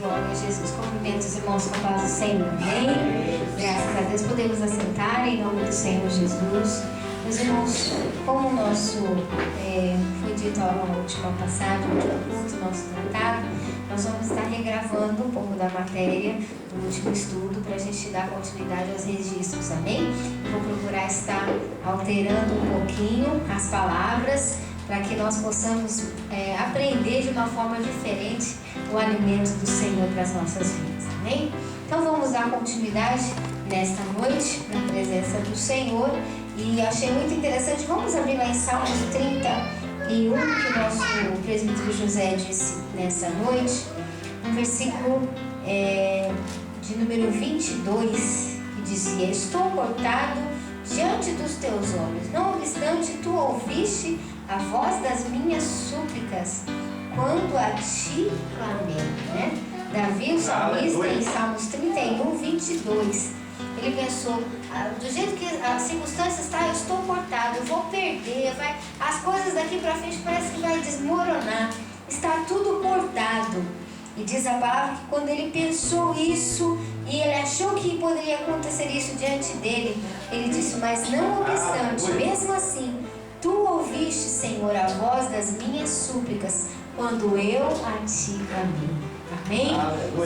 Glória a Jesus. Cumprimento os irmãos com a paz do Senhor. Amém? Graças a Deus podemos assentar em nome do Senhor Jesus. Meus irmãos, como o nosso foi dito na última passagem, no último culto, nosso tratado, nós vamos estar regravando um pouco da matéria do último estudo para a gente dar continuidade aos registros. Amém? Vou procurar estar alterando um pouquinho as palavras para que nós possamos aprender de uma forma diferente o alimento do Senhor para as nossas vidas. Amém? Então vamos dar continuidade nesta noite, na presença do Senhor. E achei muito interessante, vamos abrir lá em Salmos 31, que o nosso presbítero José disse nessa noite, no versículo de número 22, que dizia: estou cortado diante dos teus olhos, não obstante tu ouviste a voz das minhas súplicas, quando a ti clamei. Né? Davi, o salmista, em Salmos 31, 22, ele pensou, do jeito que as circunstâncias estão, eu estou cortado, eu vou perder, as coisas daqui para frente parece que vai desmoronar, está tudo cortado. E diz a palavra que quando ele pensou isso, e ele achou que poderia acontecer isso diante dele, ele disse: mas não obstante, mesmo assim, tu ouviste, Senhor, a voz das minhas súplicas, quando eu a ti clamei. Amém?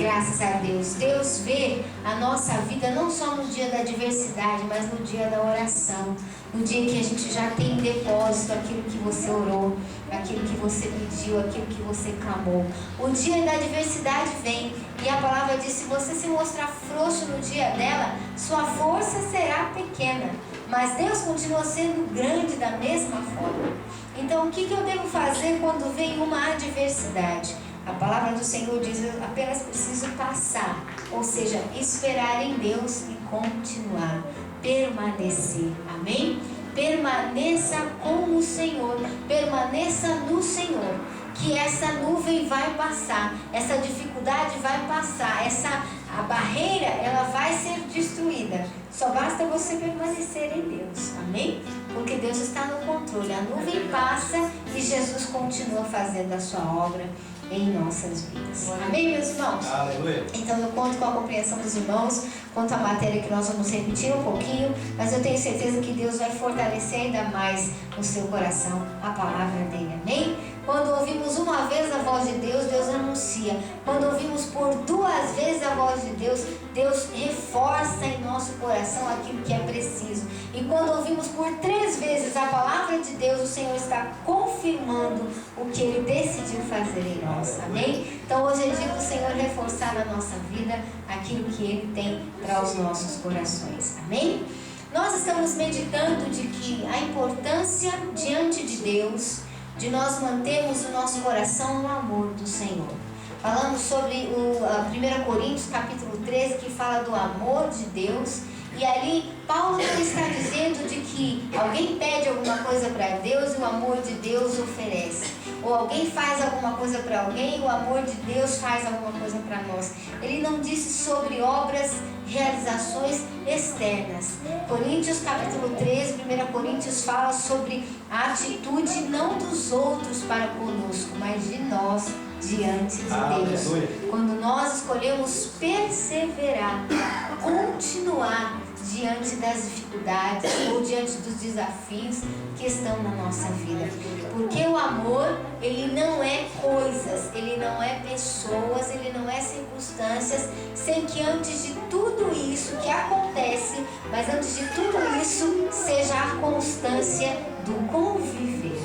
Graças a Deus. Deus vê a nossa vida não só no dia da adversidade, mas no dia da oração. No dia que a gente já tem em depósito aquilo que você orou, aquilo que você pediu, aquilo que você clamou. O dia da adversidade vem e a palavra diz: se você se mostrar frouxo no dia dela, sua força será pequena. Mas Deus continua sendo grande da mesma forma. Então o que eu devo fazer quando vem uma adversidade? A palavra do Senhor diz: eu apenas preciso passar, ou seja, esperar em Deus e continuar, permanecer. Amém? Permaneça com o Senhor, permaneça no Senhor, que essa nuvem vai passar, essa dificuldade vai passar, a barreira ela vai ser destruída. Só basta você permanecer em Deus. Amém? Porque Deus está no controle. A nuvem passa e Jesus continua fazendo a sua obra em nossas vidas. Amém, meus irmãos? Aleluia. Então eu conto com a compreensão dos irmãos quanto à matéria que nós vamos repetir um pouquinho, mas eu tenho certeza que Deus vai fortalecer ainda mais no seu coração a palavra dele. Amém? Quando ouvimos uma vez a voz de Deus, Deus anuncia. Quando ouvimos por duas vezes a voz de Deus, Deus reforça em nosso coração aquilo que é preciso. E quando ouvimos por 3 vezes a palavra de Deus, o Senhor está confirmando o que Ele decidiu fazer em nós. Amém? Então hoje é dia do Senhor reforçar na nossa vida aquilo que Ele tem para os nossos corações. Amém? Nós estamos meditando de que a importância diante de Deus de nós mantermos o nosso coração no amor do Senhor. Falamos sobre o 1 Coríntios capítulo 13, que fala do amor de Deus. E ali Paulo não está dizendo de que alguém pede alguma coisa para Deus e o amor de Deus oferece. Ou alguém faz alguma coisa para alguém e o amor de Deus faz alguma coisa para nós. Ele não disse sobre obras, realizações externas. Coríntios capítulo 13, 1 Coríntios fala sobre a atitude não dos outros para conosco, mas de nós diante de Deus. Quando nós escolhemos perseverar, continuar diante das dificuldades ou diante dos desafios que estão na nossa vida. Porque o amor, ele não é coisas, ele não é pessoas, ele não é circunstâncias, sem que antes de tudo isso que acontece, mas antes de tudo isso, seja a constância do conviver.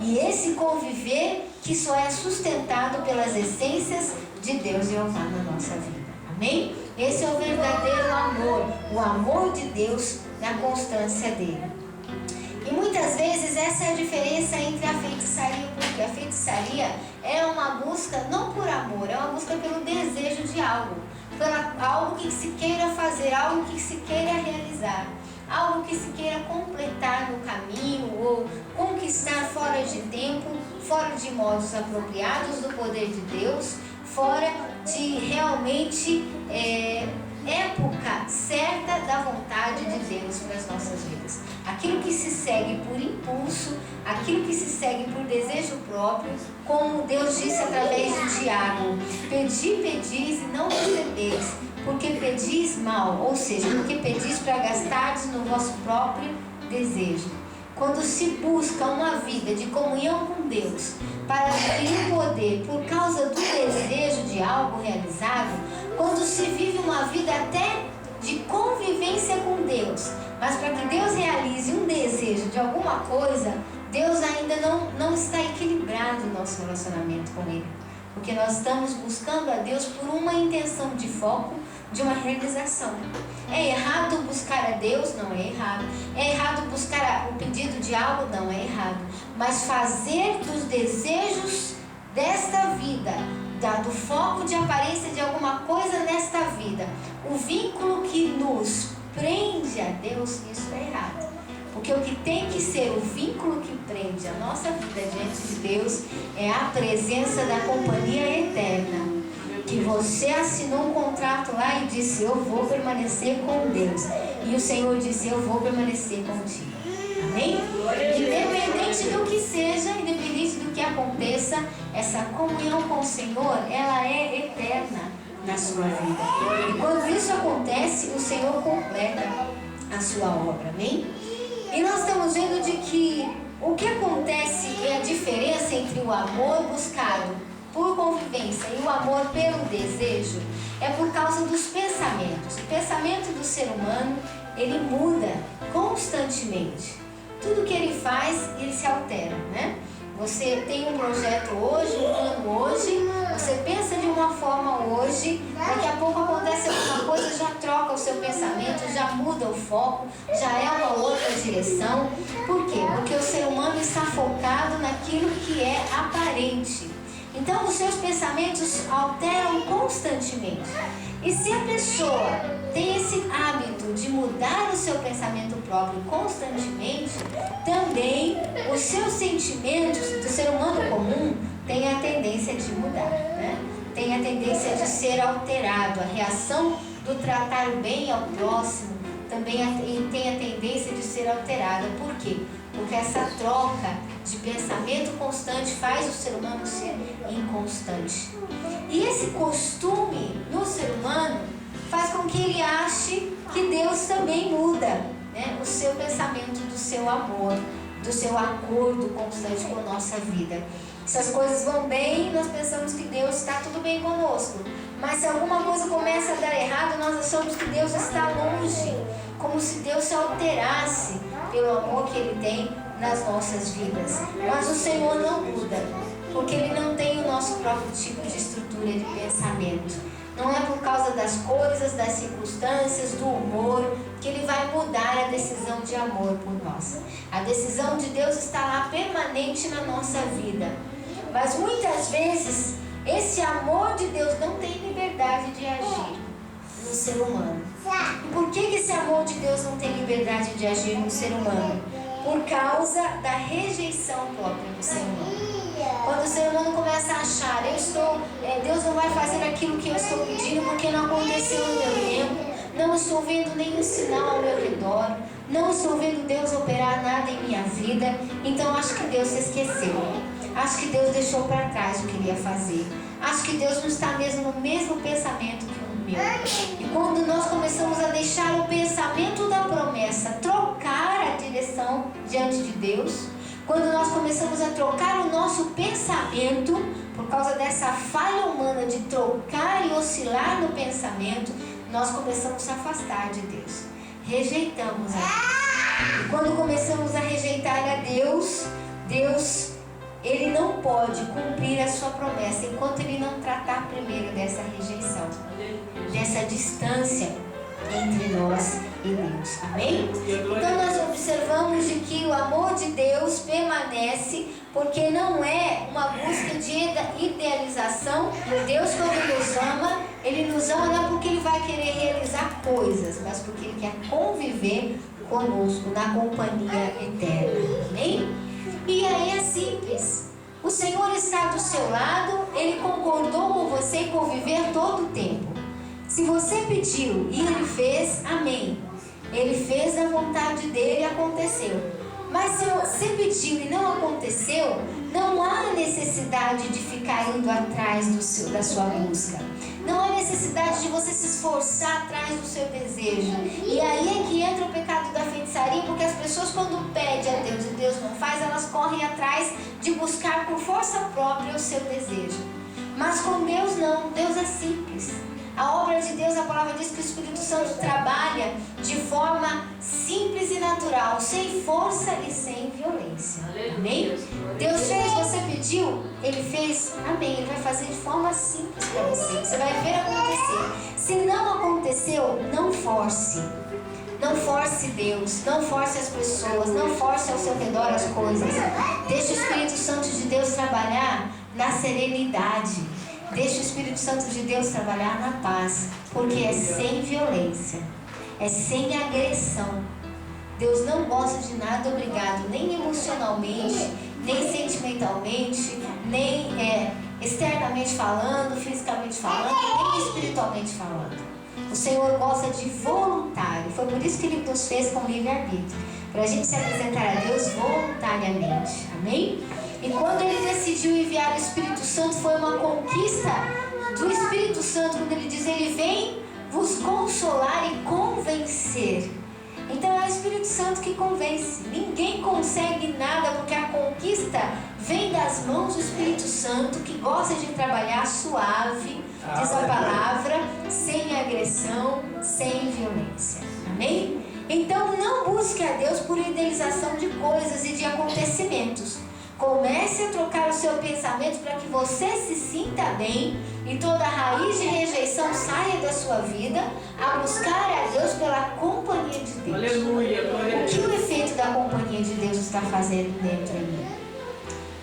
E esse conviver que só é sustentado pelas essências de Deus e Jeová na nossa vida. Amém? Esse é o verdadeiro amor, o amor de Deus na constância dele. E muitas vezes essa é a diferença entre a feitiçaria, porque a feitiçaria é uma busca não por amor, é uma busca pelo desejo de algo, por algo que se queira fazer, algo que se queira realizar, algo que se queira completar no caminho ou conquistar fora de tempo, fora de modos apropriados do poder de Deus, fora de realmente época certa da vontade de Deus para as nossas vidas. Aquilo que se segue por impulso, aquilo que se segue por desejo próprio, como Deus disse através de Tiago: pedi, pedis e não recebeis, porque pedis mal, ou seja, porque pedis para gastardes no vosso próprio desejo. Quando se busca uma vida de comunhão com Deus para adquirir poder por causa do desejo de algo realizado, quando se vive uma vida até de convivência com Deus, mas para que Deus realize um desejo de alguma coisa, Deus ainda não está equilibrado o nosso relacionamento com Ele. Porque nós estamos buscando a Deus por uma intenção de foco, de uma realização. É errado buscar a Deus? Não é errado. É errado buscar o pedido de algo? Não é errado. Mas fazer dos desejos desta vida, do foco de aparência de alguma coisa nesta vida, o vínculo que nos prende a Deus, isso é errado. Porque o que tem que ser o vínculo que prende a nossa vida diante de Deus é a presença da companhia eterna. Que você assinou um contrato lá e disse: eu vou permanecer com Deus. E o Senhor disse: eu vou permanecer contigo. Amém? Independente do que seja, independente do que aconteça, essa comunhão com o Senhor, ela é eterna na sua vida. E quando isso acontece, o Senhor completa a sua obra. Amém? E nós estamos vendo de que o que acontece é a diferença entre o amor buscado por convivência e o amor pelo desejo é por causa dos pensamentos. O pensamento do ser humano, ele muda constantemente. Tudo que ele faz, ele se altera, né? Você tem um projeto hoje, um plano hoje, você pensa de uma forma hoje, daqui a pouco acontece alguma coisa, já troca o seu pensamento, já muda o foco, já é uma outra direção. Por quê? Porque o ser humano está focado naquilo que é aparente. Então os seus pensamentos alteram constantemente. E se a pessoa tem esse hábito de mudar o seu pensamento próprio constantemente, também os seus sentimentos do ser humano comum têm a tendência de mudar, né? Tem a tendência de ser alterado. A reação do tratar bem ao próximo também tem a tendência de ser alterada. Por quê? Porque essa troca de pensamento constante faz o ser humano ser inconstante. E esse costume no ser humano faz com que ele ache que Deus também muda, né? O seu pensamento, do seu amor, do seu acordo constante com a nossa vida. Se as coisas vão bem, nós pensamos que Deus está tudo bem conosco. Mas se alguma coisa começa a dar errado, nós achamos que Deus está longe, como se Deus se alterasse pelo amor que Ele tem nas nossas vidas. Mas o Senhor não muda, porque Ele não tem o nosso próprio tipo de estrutura de pensamento. Não é por causa das coisas, das circunstâncias, do humor, que Ele vai mudar a decisão de amor por nós. A decisão de Deus está lá permanente na nossa vida. Mas muitas vezes, esse amor de Deus não tem liberdade de agir no ser humano. E por que esse amor de Deus não tem liberdade de agir no ser humano? Por causa da rejeição própria do ser humano. Quando o ser humano começa a achar: Deus não vai fazer aquilo que eu estou pedindo porque não aconteceu no meu tempo, não estou vendo nenhum sinal ao meu redor, não estou vendo Deus operar nada em minha vida, então acho que Deus se esqueceu, acho que Deus deixou para trás o que Ele ia fazer, acho que Deus não está mesmo no mesmo pensamento que o meu. E quando nós começamos a deixar o pensamento da promessa trocar a direção diante de Deus, quando nós começamos a trocar o nosso pensamento, por causa dessa falha humana de trocar e oscilar no pensamento, nós começamos a se afastar de Deus. Rejeitamos a Deus. E quando começamos a rejeitar a Deus, Ele não pode cumprir a sua promessa enquanto Ele não tratar primeiro dessa rejeição, dessa distância entre nós e Deus. Amém? Então nós observamos de que o amor de Deus permanece porque não é uma busca de idealização. Deus, quando Ele nos ama não é porque Ele vai querer realizar coisas, mas porque Ele quer conviver conosco na companhia eterna. Amém? E aí é simples. O Senhor está do seu lado, Ele concordou com você em conviver todo o tempo. Se você pediu e ele fez, amém. Ele fez a vontade dele e aconteceu. Mas se você pediu e não aconteceu, não há necessidade de ficar indo atrás da sua busca. Não há necessidade de você se esforçar atrás do seu desejo. E aí é que entra o pecado da feitiçaria, porque as pessoas, quando pedem a Deus e Deus não faz, elas correm atrás de buscar por força própria o seu desejo. Mas com Deus não, Deus é simples. A obra de Deus, a palavra diz que o Espírito Santo trabalha de forma simples e natural, sem força e sem violência. Amém? Deus fez, você pediu, Ele fez, amém. Ele vai fazer de forma simples para você. Você vai ver acontecer. Se não aconteceu, não force. Não force Deus, não force as pessoas, não force ao seu redor as coisas. Deixe o Espírito Santo de Deus trabalhar na serenidade. Deixe o Espírito Santo de Deus trabalhar na paz, porque é sem violência, é sem agressão. Deus não gosta de nada obrigado, nem emocionalmente, nem sentimentalmente, nem externamente falando, fisicamente falando, nem espiritualmente falando. O Senhor gosta de voluntário. Foi por isso que Ele nos fez com livre-arbítrio, para a gente se apresentar a Deus voluntariamente. Amém? E quando Ele decidiu enviar o Espírito Santo, foi uma conquista do Espírito Santo, quando Ele diz: Ele vem vos consolar e convencer. Então é o Espírito Santo que convence. Ninguém consegue nada, porque a conquista vem das mãos do Espírito Santo, que gosta de trabalhar suave, diz a palavra, sem agressão, sem violência. Amém? Então não busque a Deus por idealização de coisas e de acontecimentos. Comece a trocar o seu pensamento para que você se sinta bem e toda raiz de rejeição saia da sua vida, a buscar a Deus pela companhia de Deus. Aleluia, o que o efeito da companhia de Deus está fazendo dentro de mim?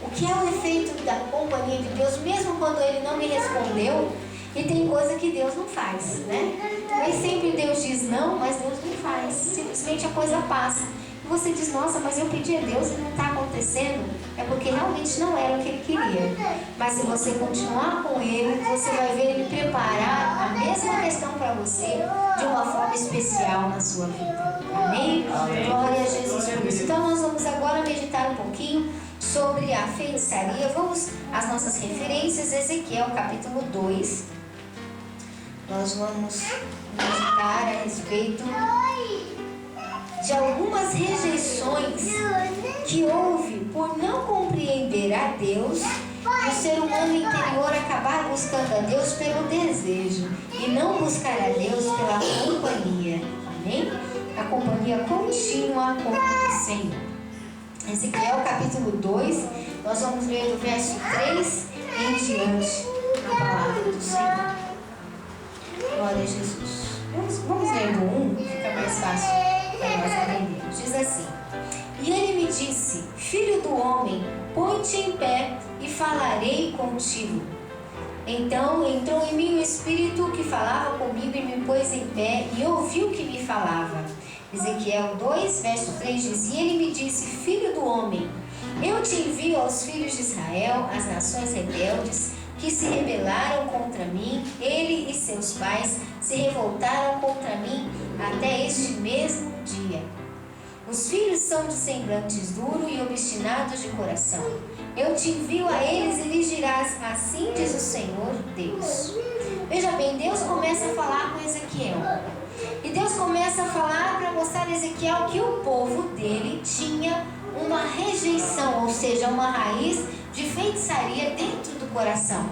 O que é o efeito da companhia de Deus, mesmo quando Ele não me respondeu? E tem coisa que Deus não faz, né? Nem sempre Deus diz não, mas Deus não faz. Simplesmente a coisa passa. E você diz: nossa, mas eu pedi a Deus e não está acontecendo. É porque realmente não era o que Ele queria. Mas se você continuar com Ele, você vai ver Ele preparar a mesma questão para você de uma forma especial na sua vida. Amém? Glória a Jesus por isso. Então nós vamos agora meditar um pouquinho sobre a feitiçaria. Vamos às nossas referências. Ezequiel capítulo 2. Nós vamos meditar a respeito de algumas rejeições que houve por não compreender a Deus e o ser humano interior acabar buscando a Deus pelo desejo e não buscar a Deus pela companhia. Amém? A companhia contínua com o Senhor. Ezequiel capítulo 2, nós vamos ler do verso 3 em diante a palavra do Senhor. Glória a Jesus. Vamos ler do 1, fica mais fácil para nós entendermos. Diz assim: E Ele me disse: Filho do homem, põe-te em pé e falarei contigo. Então entrou em mim o Espírito que falava comigo e me pôs em pé e ouviu que me falava. Ezequiel 2, verso 3 diz: E Ele me disse: Filho do homem, eu te envio aos filhos de Israel, às nações rebeldes, que se rebelaram contra mim. Ele e seus pais se revoltaram contra mim até este mesmo dia. Os filhos são de semblantes duro e obstinados de coração. Eu te envio a eles e lhes dirás: assim diz o Senhor Deus. Veja bem, Deus começa a falar com Ezequiel. E Deus começa a falar para mostrar a Ezequiel que o povo dele tinha uma rejeição, ou seja, uma raiz de feitiçaria dentro do coração.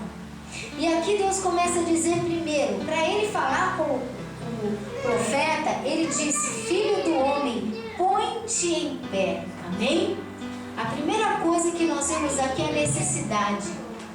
E aqui Deus começa a dizer primeiro, para ele falar com o profeta, ele disse: Filho do homem, põe-te em pé. Amém? A primeira coisa que nós temos aqui é a necessidade.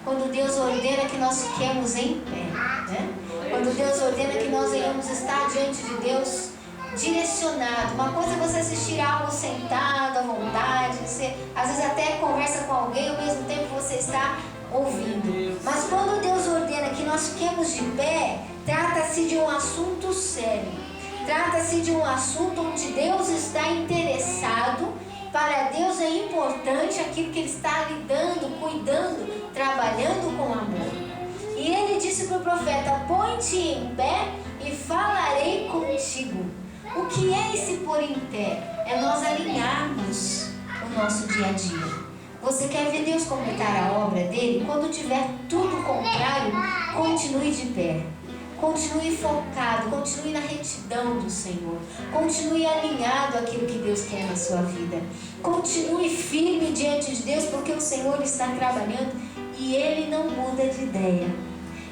Quando Deus ordena que nós fiquemos em pé, né? Quando Deus ordena que nós venhamos estar diante de Deus direcionado. Uma coisa é você assistir algo sentado, à vontade, você às vezes até conversa com alguém, ao mesmo tempo você está ouvindo. Mas quando Deus ordena que nós fiquemos de pé, trata-se de um assunto sério. Trata-se de um assunto onde Deus está interessado. Para Deus é importante aquilo que Ele está lidando, cuidando, trabalhando com amor. E ele disse para o profeta: põe-te em pé e falarei contigo. O que é esse pôr em pé? É nós alinharmos o nosso dia a dia. Você quer ver Deus completar a obra dele? Quando tiver tudo contrário, continue de pé. Continue focado, continue na retidão do Senhor. Continue alinhado àquilo que Deus quer na sua vida. Continue firme diante de Deus, porque o Senhor está trabalhando e Ele não muda de ideia.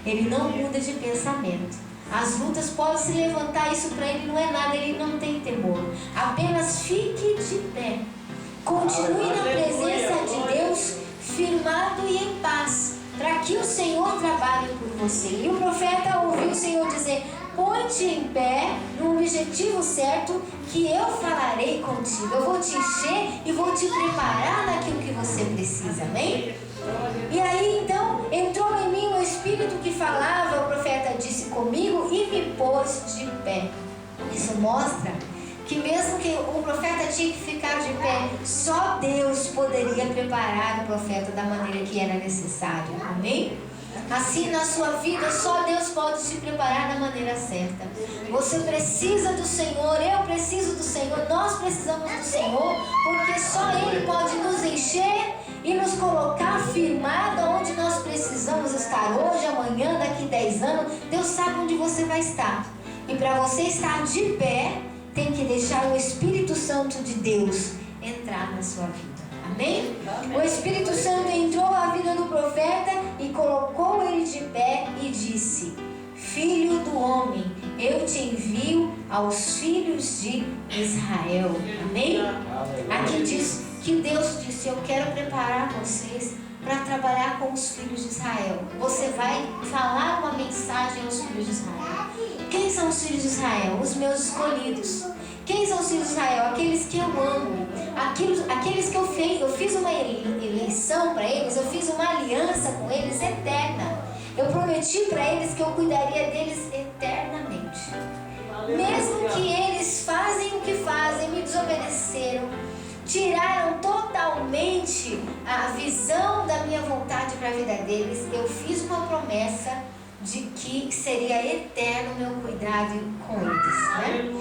Ele não muda de pensamento. As lutas podem se levantar, isso para Ele não é nada, Ele não tem temor. Apenas fique de pé. Continue na presença de Deus, firmado e em paz, para que o Senhor trabalhe por você. E o profeta ouviu o Senhor dizer: põe-te em pé no objetivo certo, que eu falarei contigo. Eu vou te encher e vou te preparar naquilo que você precisa, amém? E aí então entrou em mim o Espírito que falava, o profeta disse comigo e me pôs de pé. Isso mostra que mesmo que o profeta tinha que ficar de pé, só Deus poderia preparar o profeta da maneira que era necessário, amém? Assim na sua vida, só Deus pode te preparar da maneira certa. Você precisa do Senhor, eu preciso do Senhor, nós precisamos do Senhor, porque só Ele pode nos encher e nos colocar firmado onde nós precisamos estar hoje, amanhã, daqui 10 anos. Deus sabe onde você vai estar. E para você estar de pé, tem que deixar o Espírito Santo de Deus entrar na sua vida. Amém? O Espírito Santo entrou na vida do profeta e colocou ele de pé e disse: Filho do homem, eu te envio aos filhos de Israel. Amém? Aqui diz que Deus disse: eu quero preparar vocês para trabalhar com os filhos de Israel. Você vai falar uma mensagem aos filhos de Israel. Quem são os filhos de Israel? Os meus escolhidos. Quem são os filhos de Israel? Aqueles que eu amo. Aqueles que eu fiz uma eleição para eles, eu fiz uma aliança com eles eterna. Eu prometi para eles que eu cuidaria deles eternamente. Mesmo que eles fazem o que fazem, me desobedeceram, tiraram totalmente a visão da minha vontade para a vida deles, eu fiz uma promessa de que seria eterno o meu cuidado com eles, né?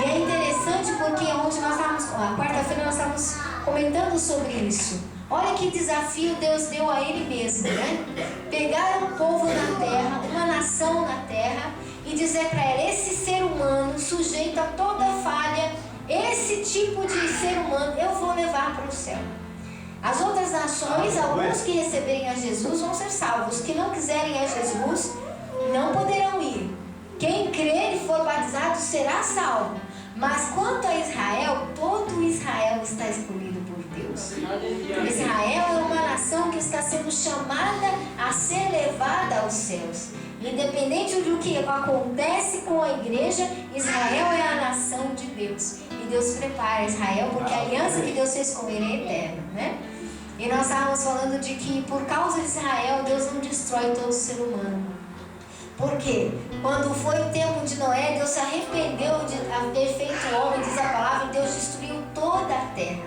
E é interessante porque ontem nós estávamos, quarta-feira nós estávamos comentando sobre isso. Olha que desafio Deus deu a Ele mesmo, né? Pegar um povo na terra, uma nação na terra, e dizer para ela: esse ser humano sujeito a toda falha, esse tipo de ser humano eu vou levar para o céu. As outras nações, alguns que receberem a Jesus vão ser salvos. Os que não quiserem a Jesus não poderão ir. Quem crer e for batizado será salvo. Mas quanto a Israel, todo Israel está escolhido por Deus. Israel é uma nação que está sendo chamada a ser levada aos céus. Independente do que acontece com a igreja, Israel é a nação de Deus. E Deus prepara Israel, porque a aliança que Deus fez com ele é eterna, né? E nós estávamos falando de que por causa de Israel, Deus não destrói todo ser humano. Por quê? Quando foi o tempo de Noé, Deus se arrependeu de haver feito o homem, diz a palavra, e Deus destruiu toda a terra.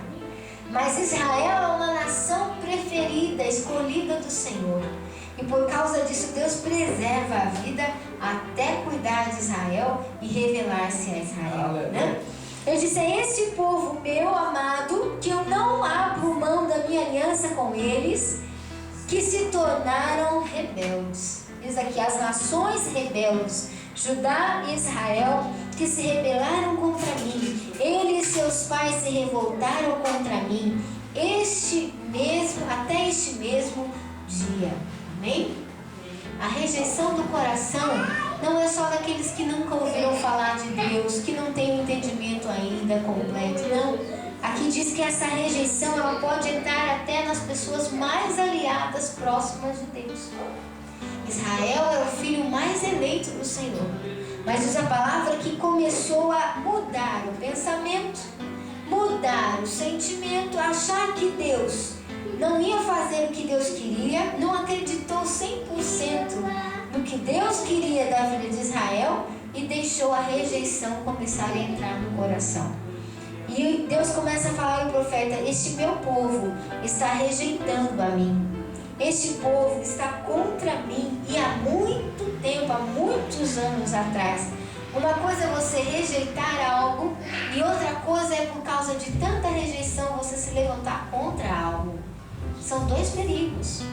Mas Israel é uma nação preferida, escolhida do Senhor. E por causa disso, Deus preserva a vida até cuidar de Israel e revelar-se a Israel, né? Ele disse: é este povo meu amado, que eu não abro mão da minha aliança com eles, que se tornaram rebeldes. Diz aqui: as nações rebeldes, Judá e Israel, que se rebelaram contra mim. Ele e seus pais se revoltaram contra mim, até este mesmo dia. Amém? A rejeição do coração não é só daqueles que nunca ouviram falar de Deus, que não têm o entendimento ainda completo, não. Aqui diz que essa rejeição ela pode entrar até nas pessoas mais aliadas, próximas de Deus. Israel é o filho mais eleito do Senhor, mas diz a palavra que começou a mudar o pensamento, mudar o sentimento, achar que Deus não ia fazer o que Deus queria, não acreditou 100% no que Deus queria da vida de Israel e deixou a rejeição começar a entrar no coração. E Deus começa a falar ao profeta: este meu povo está rejeitando a mim. este povo está contra mim e há muito tempo, há muitos anos atrás. Uma coisa é você rejeitar algo e outra coisa é por causa de tanta rejeição você se levantar contra algo. São dois perigos.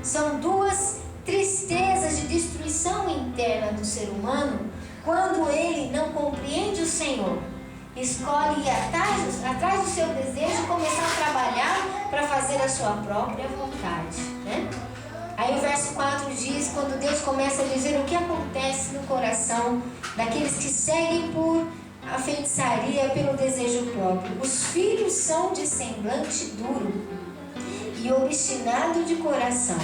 São duas tristezas de destruição interna do ser humano quando ele não compreende o Senhor. Escolhe ir atrás do seu desejo e começar a trabalhar para fazer a sua própria vontade, né? Aí o verso 4 diz, quando Deus começa a dizer o que acontece no coração daqueles que seguem por a feitiçaria, pelo desejo próprio. Os filhos são de semblante duro e obstinado de coração.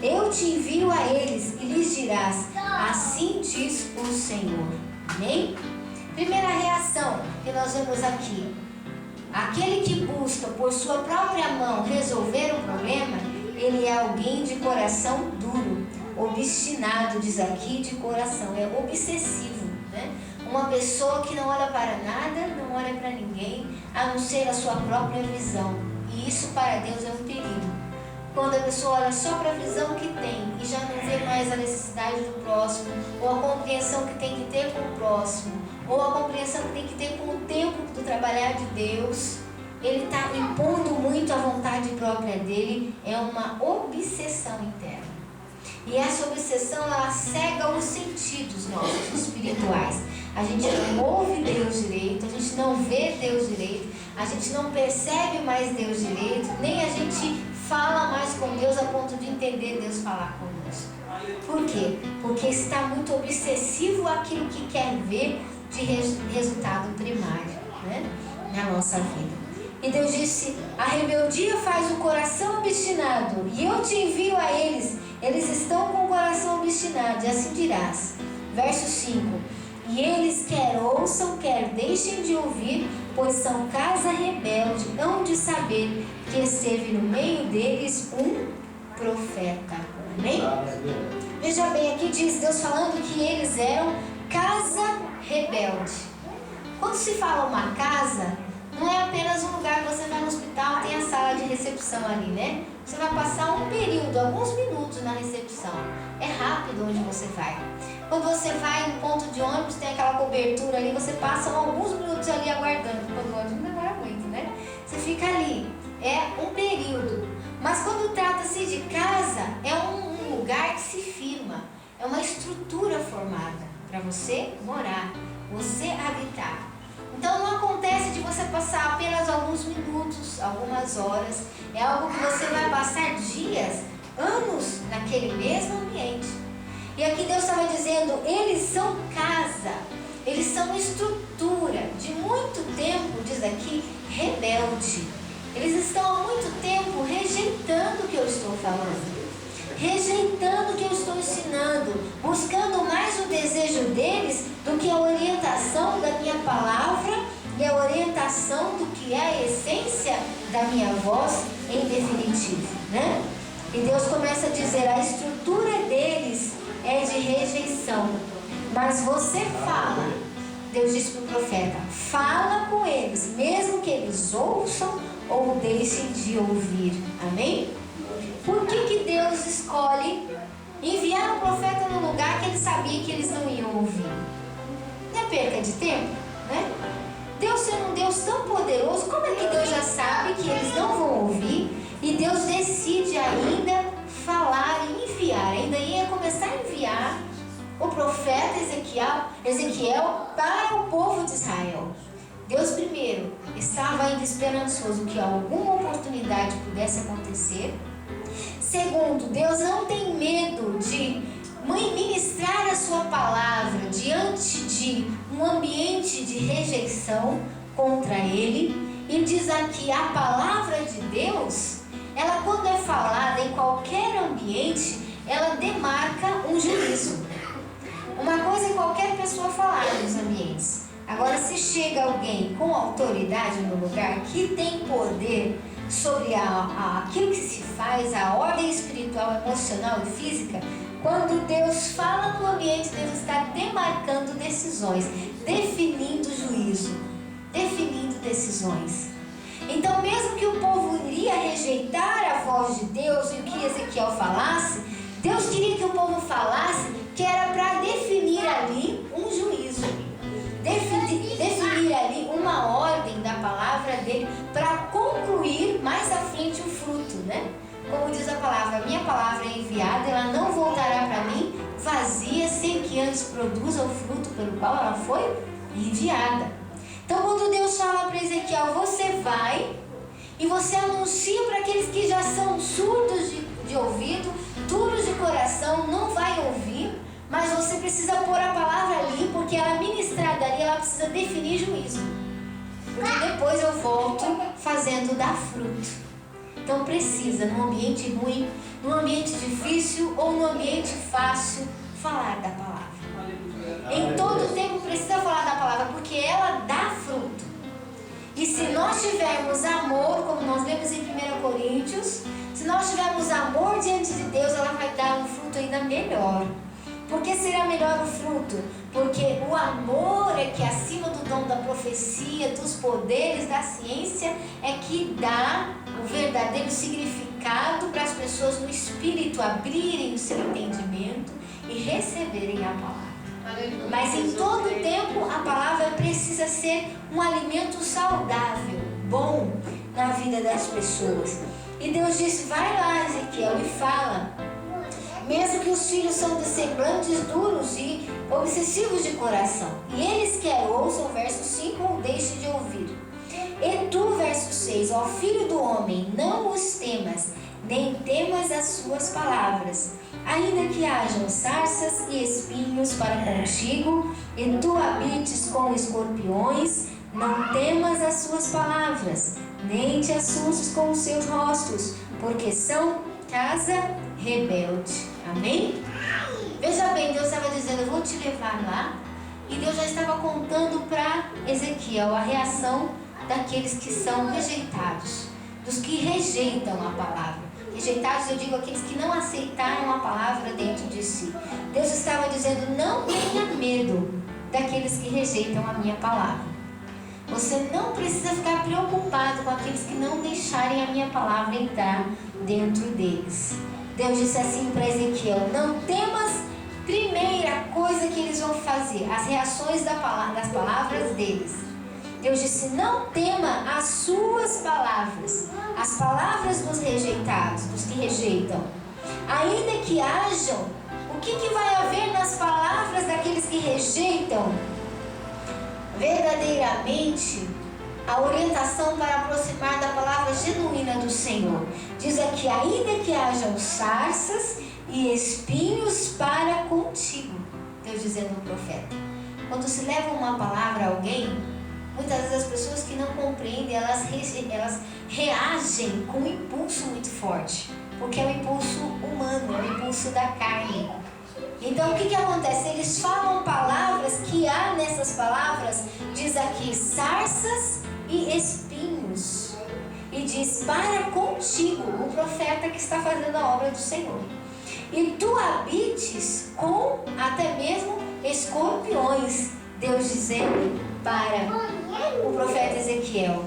Eu te envio a eles e lhes dirás, assim diz o Senhor. Amém? Primeira reação que nós vemos aqui. Aquele que busca por sua própria mão resolver o problema, ele é alguém de coração duro, obstinado, diz aqui, de coração, é obsessivo, né? Uma pessoa que não olha para nada, não olha para ninguém, a não ser a sua própria visão. E isso para Deus é um perigo. Quando a pessoa olha só para a visão que tem e já não vê mais a necessidade do próximo, ou a compreensão que tem que ter com o próximo, ou a compreensão que tem que ter com o tempo do trabalhar de Deus, ele está impondo muito a vontade própria dele, é uma obsessão interna. E essa obsessão, ela cega os sentidos nossos espirituais. A gente não ouve Deus direito, a gente não vê Deus direito, a gente não percebe mais Deus direito, nem a gente fala mais com Deus a ponto de entender Deus falar conosco. Por quê? Porque está muito obsessivo aquilo que quer ver de resultado primário, né, na nossa vida. E Deus disse, a rebeldia faz o coração obstinado, e eu te envio a eles, eles estão com o coração obstinado, e assim dirás. Verso 5, e eles quer ouçam, quer deixem de ouvir, pois são casa rebelde, hão de saber que esteve no meio deles um profeta. Amém? Veja bem, aqui diz Deus falando que eles eram casa rebelde. Quando se fala uma casa, não é apenas um lugar que você vai no hospital, tem a sala de recepção ali, né? Você vai passar um período, alguns minutos na recepção. É rápido onde você vai. Quando você vai no ponto de ônibus, tem aquela cobertura ali, você passa alguns minutos ali aguardando. Quando o ônibus não demora muito, né? Você fica ali. É um período. Mas quando trata-se de casa, é um lugar que se firma. É uma estrutura formada para você morar, você habitar. Então não acontece de você passar apenas alguns minutos, algumas horas. É algo que você vai passar dias, anos naquele mesmo ambiente. E aqui Deus estava dizendo, eles são casa, eles são estrutura, de muito tempo, diz aqui, rebelde. Eles estão há muito tempo rejeitando o que eu estou falando, rejeitando o que eu estou ensinando, buscando mais o desejo deles do que a orientação da minha palavra e a orientação do que é a essência da minha voz em definitivo, né? E Deus começa a dizer, a estrutura deles é de rejeição, mas você fala, Deus disse para o profeta, fala com eles, mesmo que eles ouçam ou deixem de ouvir, amém? Por que Deus escolhe enviar o profeta no lugar que ele sabia que eles não iam ouvir? Não é perca de tempo, né? Deus sendo um Deus tão poderoso, como é que Deus já sabe que eles não vão ouvir e Deus decide ainda falar e enviar, ainda ia começar a enviar o profeta Ezequiel para o povo de Israel? Deus primeiro estava ainda esperançoso que alguma oportunidade pudesse acontecer. Segundo, Deus não tem medo de ministrar a sua palavra diante de um ambiente de rejeição contra ele. E diz aqui, a palavra de Deus, ela quando é falada em qualquer ambiente, ela demarca um juízo. Uma coisa é qualquer pessoa falar nos ambientes. Agora, se chega alguém com autoridade no lugar, que tem poder sobre aquilo que se faz, a ordem espiritual, emocional e física, quando Deus fala no ambiente, Deus está demarcando decisões, definindo juízo, definindo decisões. Então, mesmo que o povo iria rejeitar a voz de Deus e o que Ezequiel falasse, Deus queria que o povo falasse que era para definir ali um juízo, definir ali uma ordem da palavra dele para concluir mais à frente o fruto, né? Como diz a palavra, a minha palavra é enviada, ela não voltará para mim vazia, sem que antes produza o fruto pelo qual ela foi enviada. Então, quando Deus fala para Ezequiel, você vai e você anuncia para aqueles que já são surdos de ouvido, duros de coração, não vai ouvir, mas você precisa pôr a palavra ali, porque ela ministrada ali, ela precisa definir juízo. Porque depois eu volto fazendo dar fruto. Então precisa, num ambiente ruim, num ambiente difícil ou num ambiente fácil, falar da palavra. Em todo tempo precisa falar da palavra, porque ela dá fruto. E se nós tivermos amor, como nós lemos em 1 Coríntios, se nós tivermos amor diante de Deus, ela vai dar um fruto ainda melhor. Por que será melhor o fruto? Porque o amor é que, acima do dom da profecia, dos poderes, da ciência, é que dá o verdadeiro significado para as pessoas no espírito abrirem o seu entendimento e receberem a palavra. Mas em todo tempo a palavra precisa ser um alimento saudável, bom na vida das pessoas. E Deus disse, vai lá, Ezequiel, e fala. Mesmo que os filhos são de semblantes duros e obsessivos de coração, e eles quer ouçam, verso 5, ou deixe de ouvir. E tu, verso 6, ó filho do homem, não os temas, nem temas as suas palavras, ainda que hajam sarças e espinhos para contigo, e tu habites com escorpiões, não temas as suas palavras, nem te assustes com os seus rostos, porque são casa rebelde. Amém? Veja bem, Deus estava dizendo, eu vou te levar lá. E Deus já estava contando para Ezequiel a reação daqueles que são rejeitados, dos que rejeitam a palavra. Rejeitados, eu digo aqueles que não aceitaram a palavra dentro de si. Deus estava dizendo, não tenha medo daqueles que rejeitam a minha palavra. Você não precisa ficar preocupado com aqueles que não deixarem a minha palavra entrar dentro deles. Deus disse assim para Ezequiel, não temas, primeira coisa que eles vão fazer, as reações das palavras deles. Deus disse, não tema as suas palavras, as palavras dos rejeitados, dos que rejeitam. Ainda que hajam, o que vai haver nas palavras daqueles que rejeitam? Verdadeiramente, a orientação para aproximar da palavra genuína do Senhor. Diz aqui, ainda que hajam sarças e espinhos para contigo. Deus dizendo ao profeta. Quando se leva uma palavra a alguém, muitas vezes as pessoas que não compreendem, elas reagem com um impulso muito forte. Porque é um impulso humano, é um impulso da carne. Então o que acontece? Eles falam palavras que há nessas palavras, diz aqui, sarças e espinhos. E diz, para contigo, o profeta que está fazendo a obra do Senhor. E tu habites com até mesmo escorpiões. Deus dizendo para o profeta Ezequiel,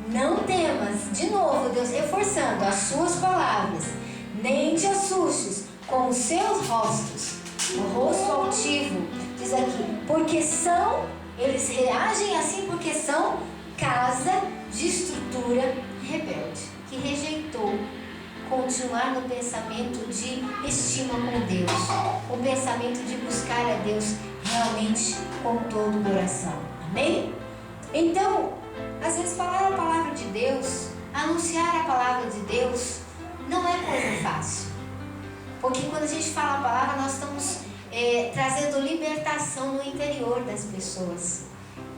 não temas, de novo Deus reforçando as suas palavras, nem te assustes com os seus rostos, o rosto altivo, diz aqui, porque eles reagem assim porque são casa de estrutura rebelde, que rejeitou continuar no pensamento de estima com Deus, o pensamento de buscar a Deus realmente com todo o coração. Amém? Então, às vezes falar a palavra de Deus, anunciar a palavra de Deus, não é coisa fácil. Porque quando a gente fala a palavra, nós estamos trazendo libertação no interior das pessoas.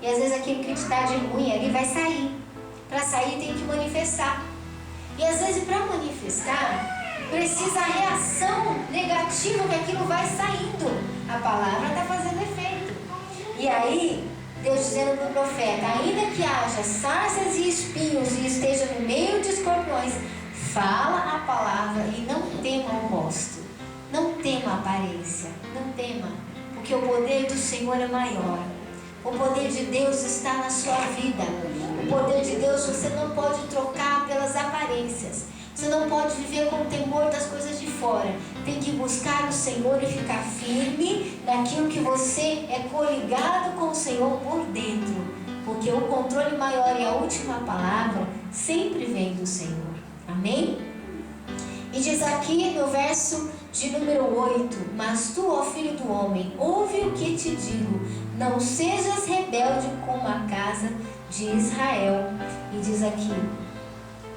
E às vezes aquilo que está de ruim ali vai sair. Para sair tem que manifestar. E às vezes para manifestar, precisa a reação negativa que aquilo vai saindo. A palavra está fazendo efeito. E aí, Deus dizendo para o profeta, ainda que haja sarças e espinhos e esteja no meio de escorpiões, fala a palavra e não tema o rosto. Não tema a aparência. Não tema, porque o poder do Senhor é maior. O poder de Deus está na sua vida. O poder de Deus você não pode trocar pelas aparências. Você não pode viver com o temor das coisas de fora. Tem que buscar o Senhor e ficar firme naquilo que você é coligado com o Senhor por dentro. Porque o controle maior e a última palavra sempre vem do Senhor. Amém? E diz aqui no verso de número 8: Mas tu, ó filho do homem, ouve o que te digo, não sejas rebelde como a casa de Israel. E diz aqui: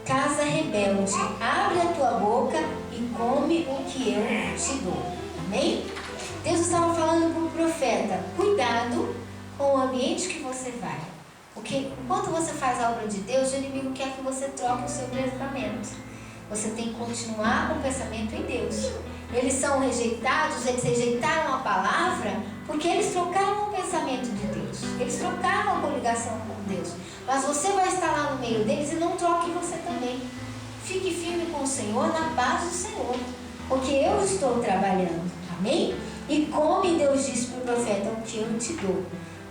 casa rebelde, abre a tua boca e come o que eu te dou. Amém? Deus estava falando para o profeta: cuidado com o ambiente que você vai. Porque enquanto você faz a obra de Deus, o inimigo quer que você troque o seu pensamento. Você tem que continuar com o pensamento em Deus. Eles são rejeitados, eles rejeitaram a palavra porque eles trocaram o pensamento de Deus. Eles trocaram a coligação com Deus. Mas você vai estar lá no meio deles e não troque você também. Fique firme com o Senhor, na paz do Senhor, porque eu estou trabalhando. Amém? E come, Deus disse para o profeta, o que eu te dou.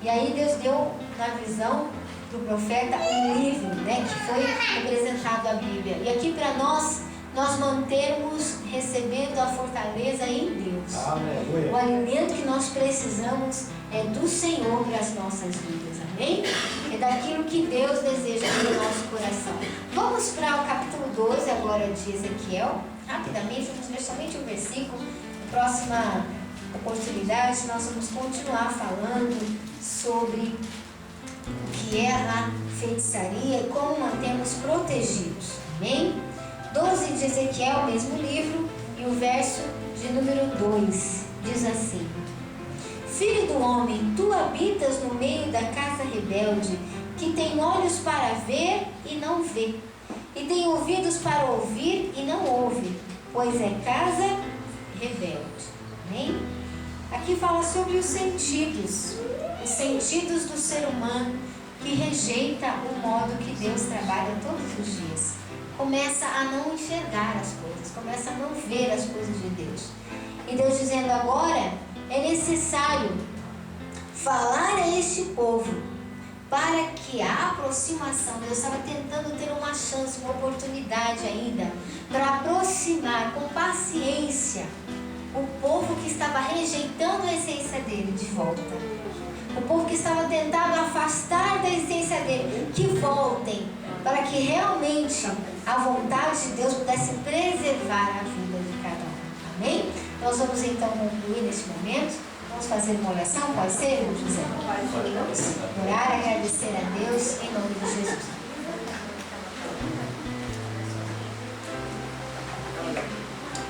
E aí Deus deu na visão para o profeta um livro, que foi representado a Bíblia. E aqui para nós mantermos recebendo a fortaleza em Deus. Amém. O alimento que nós precisamos é do Senhor para as nossas vidas. Amém? É daquilo que Deus deseja no nosso coração. Vamos para o capítulo 12 agora de Ezequiel. Rapidamente, vamos ver somente um versículo. Na próxima oportunidade nós vamos continuar falando sobre o que é a feitiçaria e como mantemos protegidos. Amém? 12 de Ezequiel, mesmo livro, e o verso de número 2 diz assim: Filho do homem, tu habitas no meio da casa rebelde, que tem olhos para ver e não vê, e tem ouvidos para ouvir e não ouve, pois é casa rebelde. Amém? Aqui fala sobre os sentidos do ser humano que rejeita o modo que Deus trabalha todos os dias. Começa a não enxergar as coisas, começa a não ver as coisas de Deus. E Deus dizendo agora, é necessário falar a este povo para que a aproximação, Deus estava tentando ter uma chance, uma oportunidade ainda, para aproximar com paciência o povo que estava rejeitando a essência dele de volta. O povo que estava tentando afastar da essência dele, que voltem, para que realmente a vontade de Deus pudesse preservar a vida de cada um. Amém? Nós vamos então concluir neste momento. Vamos fazer uma oração, pode ser, José? Vamos orar, agradecer a Deus em nome de Jesus.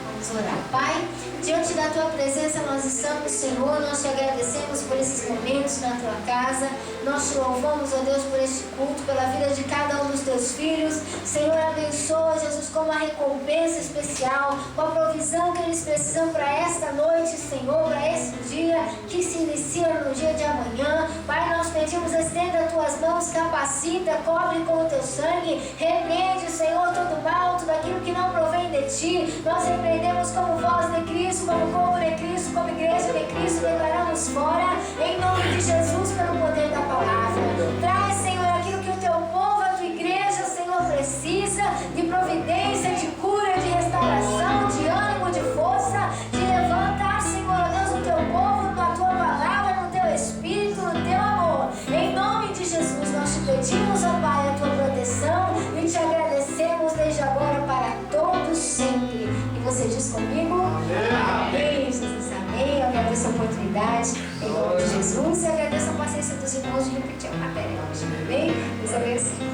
Vamos orar. Pai, diante da Tua presença nós estamos, Senhor, nós Te agradecemos por esses momentos na Tua casa, nós Te louvamos, ó Deus, por este culto, pela vida de cada um dos Teus filhos. Senhor, abençoa, Jesus, com uma recompensa especial, com a provisão que eles precisam para esta noite, Senhor, para esse dia que se inicia no dia de amanhã. Pai, nós pedimos, estenda as Tuas mãos, capacita, cobre com o Teu sangue, repreende, Senhor, todo mal, tudo aquilo que não provém de Ti. Nós repreendemos como voz de Cristo, como corpo de Cristo, como igreja de Cristo, declaramos fora, em nome de Jesus, pelo poder da palavra. Traz, Senhor, aquilo que o Teu povo, a Tua igreja, Senhor, precisa, de providência, de cura, de restauração, de ânimo, de força, de levantar, Senhor, ó Deus, o Teu povo, na Tua palavra, no Teu Espírito, no Teu amor. Em nome de Jesus, nós Te pedimos, ó Pai, a Tua proteção e Te agradecemos desde agora para todos sempre. E você diz comigo? Amém. Jesus, amém. Eu agradeço a oportunidade em nome de Jesus e agradeço a paciência dos irmãos de repetir a matéria hoje. Amém? Deus abençoe.